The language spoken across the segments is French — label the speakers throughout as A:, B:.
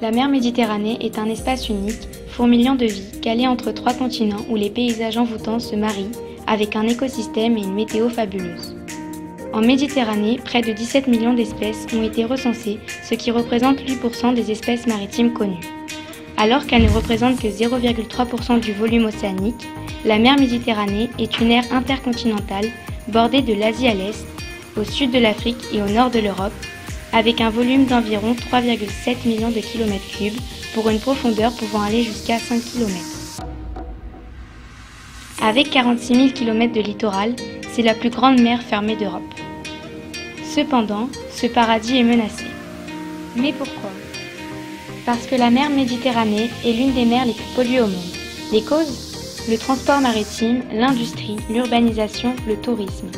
A: La mer Méditerranée est un espace unique, fourmillant de vie, calé entre trois continents où les paysages envoûtants se marient, avec un écosystème et une météo fabuleuse. En Méditerranée, près de 17 millions d'espèces ont été recensées, ce qui représente 8% des espèces maritimes connues. Alors qu'elle ne représente que 0,3% du volume océanique, la mer Méditerranée est une aire intercontinentale bordée de l'Asie à l'est, au sud de l'Afrique et au nord de l'Europe, avec un volume d'environ 3,7 millions de kilomètres cubes pour une profondeur pouvant aller jusqu'à 5 km. Avec 46 000 km de littoral, c'est la plus grande mer fermée d'Europe. Cependant, ce paradis est menacé. Mais pourquoi ? Parce que la mer Méditerranée est l'une des mers les plus polluées au monde. Les causes ? Le transport maritime, l'industrie, l'urbanisation, le tourisme.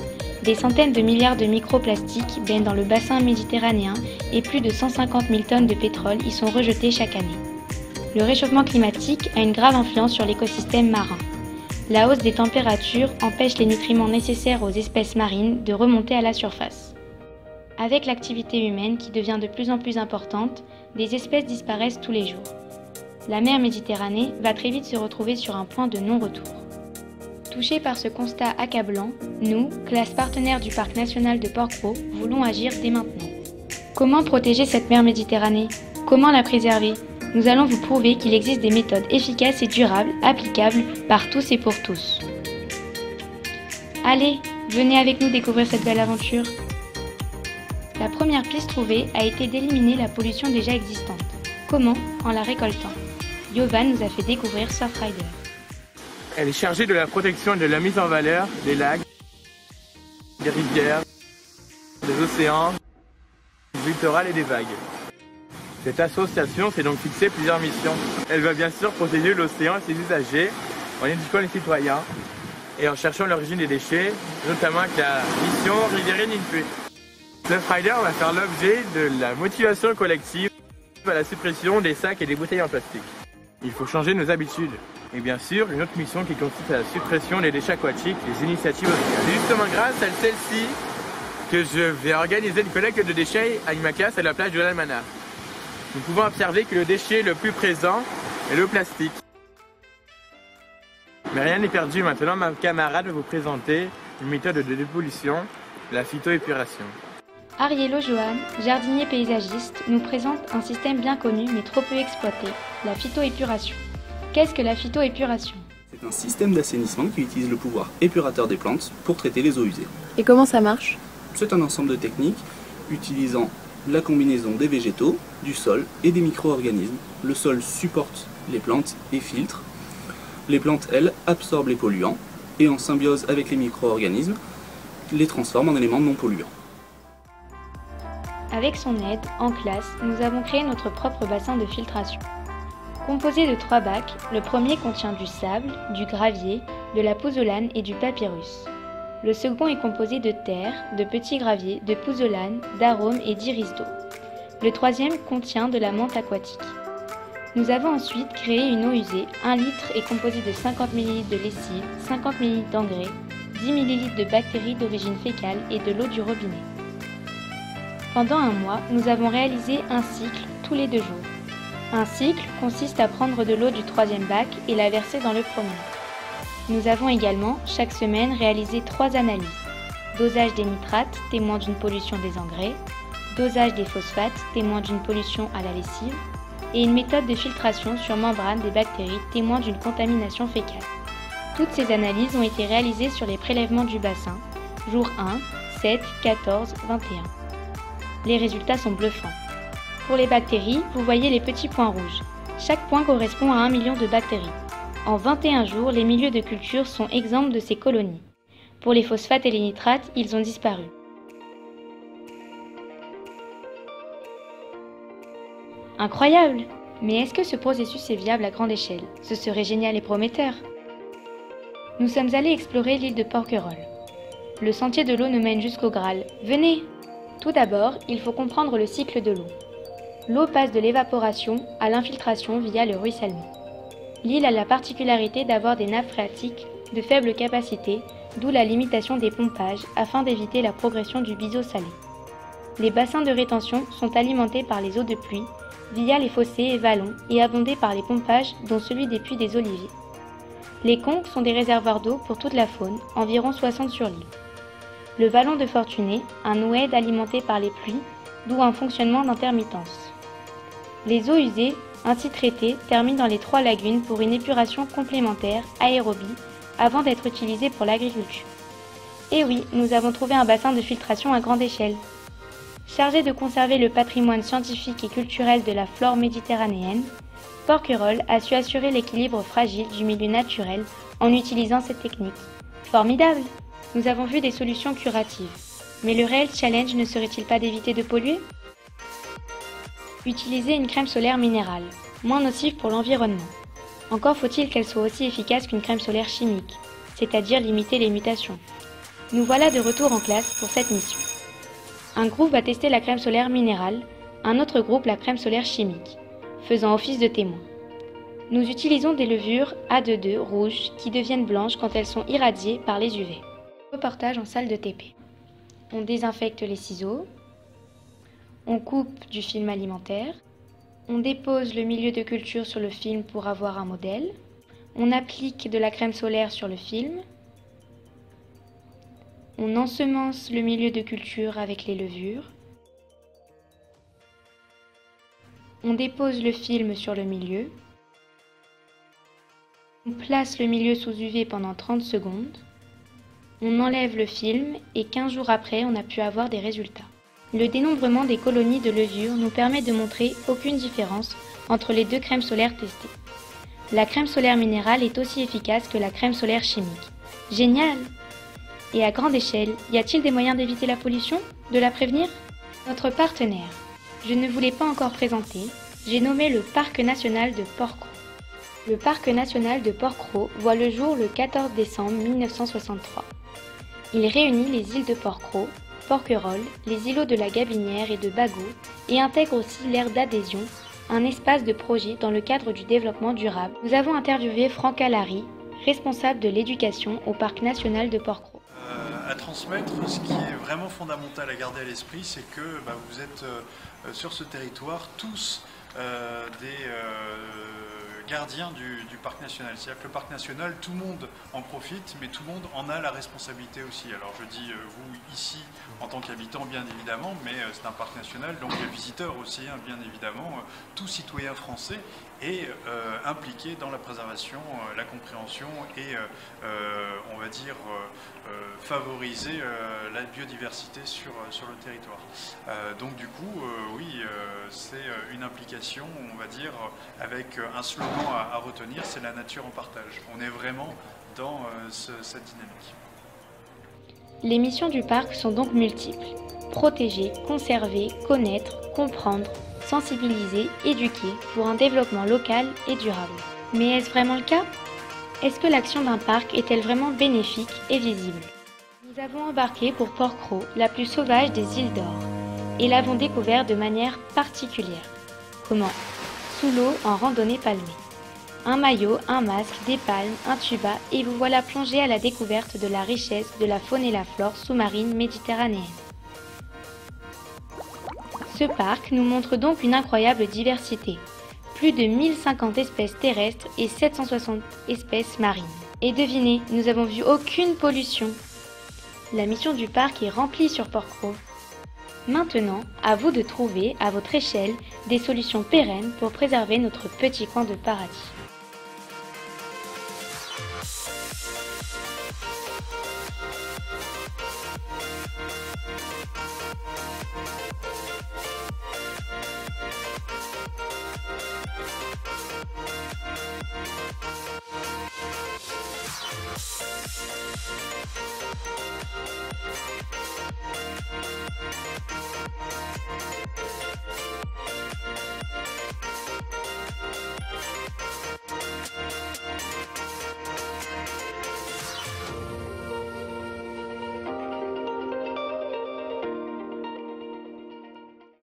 A: Des centaines de milliards de microplastiques baignent dans le bassin méditerranéen et plus de 150 000 tonnes de pétrole y sont rejetées chaque année. Le réchauffement climatique a une grave influence sur l'écosystème marin. La hausse des températures empêche les nutriments nécessaires aux espèces marines de remonter à la surface. Avec l'activité humaine qui devient de plus en plus importante, des espèces disparaissent tous les jours. La mer Méditerranée va très vite se retrouver sur un point de non-retour. Touchés par ce constat accablant, nous, classe partenaire du Parc national de Porquerolles, voulons agir dès maintenant. Comment protéger cette mer Méditerranée ? Comment la préserver ? Nous allons vous prouver qu'il existe des méthodes efficaces et durables, applicables par tous et pour tous. Allez, venez avec nous découvrir cette belle aventure. La première piste trouvée a été d'éliminer la pollution déjà existante. Comment ? En la récoltant. Yovan nous a fait découvrir Surfrider.
B: Elle est chargée de la protection et de la mise en valeur des lacs, des rivières, des océans, du littoral et des vagues. Cette association s'est donc fixée plusieurs missions. Elle va bien sûr protéger l'océan et ses usagers en éduquant les citoyens et en cherchant l'origine des déchets, notamment avec la mission Riveraine Infuit. Surfrider va faire l'objet de la motivation collective à la suppression des sacs et des bouteilles en plastique. Il faut changer nos habitudes. Et bien sûr, une autre mission qui consiste à la suppression des déchets aquatiques, les initiatives locales. C'est justement grâce à celle-ci que je vais organiser une collecte de déchets avec ma classe à la plage de l'Almanach. Nous pouvons observer que le déchet le plus présent est le plastique. Mais rien n'est perdu. Maintenant, ma camarade va vous présenter une méthode de dépollution, la phytoépuration.
A: Ariello Johan, jardinier paysagiste, nous présente un système bien connu mais trop peu exploité, la phytoépuration. Qu'est-ce que la phytoépuration ?
C: C'est un système d'assainissement qui utilise le pouvoir épurateur des plantes pour traiter les eaux usées.
D: Et comment ça marche ?
C: C'est un ensemble de techniques utilisant la combinaison des végétaux, du sol et des micro-organismes. Le sol supporte les plantes et filtre. Les plantes, elles, absorbent les polluants et en symbiose avec les micro-organismes, les transforment en éléments non polluants.
A: Avec son aide, en classe, nous avons créé notre propre bassin de filtration. Composé de 3 bacs, le premier contient du sable, du gravier, de la pouzzolane et du papyrus. Le second est composé de terre, de petits graviers, de pouzzolane, d'arômes et d'iris d'eau. Le troisième contient de la menthe aquatique. Nous avons ensuite créé une eau usée. 1 litre est composé de 50 ml de lessive, 50 ml d'engrais, 10 ml de bactéries d'origine fécale et de l'eau du robinet. Pendant un mois, nous avons réalisé un cycle tous les 2 jours. Un cycle consiste à prendre de l'eau du 3e bac et la verser dans le premier. Nous avons également, chaque semaine, réalisé 3 analyses. Dosage des nitrates, témoin d'une pollution des engrais, dosage des phosphates, témoin d'une pollution à la lessive, et une méthode de filtration sur membrane des bactéries, témoin d'une contamination fécale. Toutes ces analyses ont été réalisées sur les prélèvements du bassin, jours 1, 7, 14, 21. Les résultats sont bluffants. Pour les bactéries, vous voyez les petits points rouges. Chaque point correspond à 1 million de bactéries. En 21 jours, les milieux de culture sont exempts de ces colonies. Pour les phosphates et les nitrates, ils ont disparu. Incroyable! Mais est-ce que ce processus est viable à grande échelle? Ce serait génial et prometteur. Nous sommes allés explorer l'île de Porquerolles. Le sentier de l'eau nous mène jusqu'au Graal. Venez! Tout d'abord, il faut comprendre le cycle de l'eau. L'eau passe de l'évaporation à l'infiltration via le ruissellement. L'île a la particularité d'avoir des nappes phréatiques de faible capacité, d'où la limitation des pompages afin d'éviter la progression du biseau salé. Les bassins de rétention sont alimentés par les eaux de pluie via les fossés et vallons et abondé par les pompages dont celui des puits des Oliviers. Les conques sont des réservoirs d'eau pour toute la faune, environ 60 sur l'île. Le vallon de Fortuné, un oued alimenté par les pluies, d'où un fonctionnement d'intermittence. Les eaux usées, ainsi traitées, terminent dans les 3 lagunes pour une épuration complémentaire, aérobie, avant d'être utilisées pour l'agriculture. Et oui, nous avons trouvé un bassin de filtration à grande échelle. Chargé de conserver le patrimoine scientifique et culturel de la flore méditerranéenne, Porquerolles a su assurer l'équilibre fragile du milieu naturel en utilisant cette technique. Formidable! Nous avons vu des solutions curatives. Mais le réel challenge ne serait-il pas d'éviter de polluer? Utiliser une crème solaire minérale, moins nocive pour l'environnement. Encore faut-il qu'elle soit aussi efficace qu'une crème solaire chimique, c'est-à-dire limiter les mutations. Nous voilà de retour en classe pour cette mission. Un groupe va tester la crème solaire minérale, un autre groupe la crème solaire chimique, faisant office de témoin. Nous utilisons des levures A22 rouges qui deviennent blanches quand elles sont irradiées par les UV. Reportage en salle de TP. On désinfecte les ciseaux, on coupe du film alimentaire, on dépose le milieu de culture sur le film pour avoir un modèle, on applique de la crème solaire sur le film, on ensemence le milieu de culture avec les levures, on dépose le film sur le milieu, on place le milieu sous UV pendant 30 secondes, on enlève le film et 15 jours après, on a pu avoir des résultats. Le dénombrement des colonies de levure nous permet de montrer aucune différence entre les 2 crèmes solaires testées. La crème solaire minérale est aussi efficace que la crème solaire chimique. Génial! Et à grande échelle, y a-t-il des moyens d'éviter la pollution? De la prévenir? Notre partenaire. Je ne vous l'ai pas encore présenté, j'ai nommé le Parc national de Porquerolles. Le Parc national de Porquerolles voit le jour le 14 décembre 1963. Il réunit les îles de Porquerolles, Porquerolles, les îlots de la Gabinière et de Bagot et intègre aussi l'aire d'adhésion, un espace de projet dans le cadre du développement durable. Nous avons interviewé Franck Allary, responsable de l'éducation au Parc national de Porquerolles.
D: À transmettre, ce qui est vraiment fondamental à garder à l'esprit, c'est que vous êtes sur ce territoire tous des gardiens du parc national. C'est-à-dire que le parc national, tout le monde en profite, mais tout le monde en a la responsabilité aussi. Alors je dis vous ici en tant qu'habitants bien évidemment, mais c'est un parc national, donc les visiteurs aussi bien évidemment, tout citoyen français est impliqué dans la préservation, la compréhension et on va dire favoriser la biodiversité sur le territoire. Donc du coup, oui, c'est une implication, on va dire, avec un slogan à retenir, c'est la nature en partage. On est vraiment dans cette dynamique.
A: Les missions du parc sont donc multiples. Protéger, conserver, connaître, comprendre, sensibiliser, éduquer pour un développement local et durable. Mais est-ce vraiment le cas? Est-ce que l'action d'un parc est-elle vraiment bénéfique et visible? Nous avons embarqué pour Porquerolles, la plus sauvage des îles d'Or, et l'avons découvert de manière particulière. Comment? Sous l'eau en randonnée palmée. Un maillot, un masque, des palmes, un tuba et vous voilà plongé à la découverte de la richesse de la faune et la flore sous-marine méditerranéenne. Ce parc nous montre donc une incroyable diversité. Plus de 1050 espèces terrestres et 760 espèces marines. Et devinez, nous n'avons vu aucune pollution. La mission du parc est remplie sur Porquerolles. Maintenant, à vous de trouver, à votre échelle, des solutions pérennes pour préserver notre petit coin de paradis.